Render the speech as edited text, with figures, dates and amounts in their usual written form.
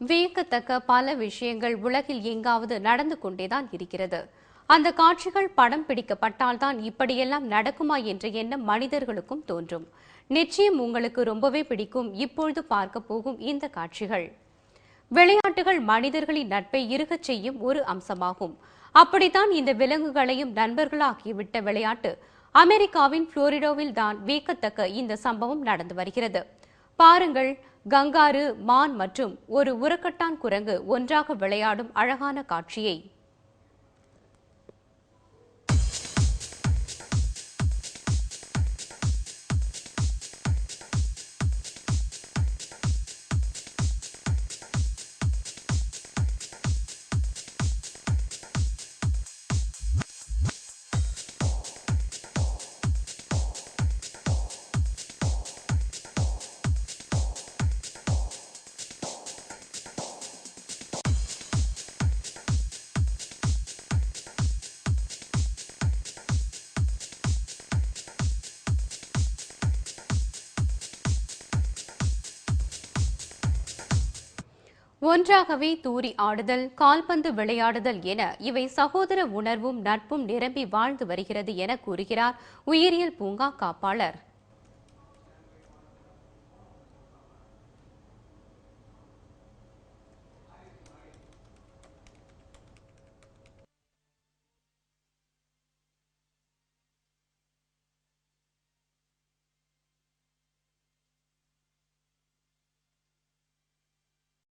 வியக்கத்தக்க பல விஷயங்கள் உலகில் எங்காவது நடந்து கொண்டேதான் இருக்கிறது. அந்த காட்சிகள் படம் பிடிக்கப்பட்டால்தான் இப்படியெல்லாம் நடக்குமா என்ற எண்ணம் மனிதர்களுக்கும் தோன்றும். நிச்சயம் உங்களுக்கு ரொம்பவே பிடிக்கும் இப்பொழுது பார்க்க போகும் இந்த காட்சிகள். விளையாட்டுகள் மனிதர்களின் நட்பை இறுகச் செய்யும் ஒரு அம்சமாகும். அப்படித்தான் இந்த விலங்குகளையும் நண்பர்களாக்கிவிட்ட விளையாட்டு அமெரிக்காவின் புளோரிடாவில் தான் வியக்கத்தக்க இந்த சம்பவம் நடந்து வருகிறது. பாருங்கள், கங்காரு, மான் மற்றும் ஒரு உரக்கட்டான் குரங்கு ஒன்றாக விளையாடும் அழகான காட்சியை. ஒன்றாகவே தூரி ஆடுதல், கால்பந்து விளையாடுதல் என இவை சகோதர உணர்வும் நட்பும் நிரம்பி வாழ்ந்து வருகிறது என கூறுகிறார் உயிரியல் பூங்கா காப்பாளர்.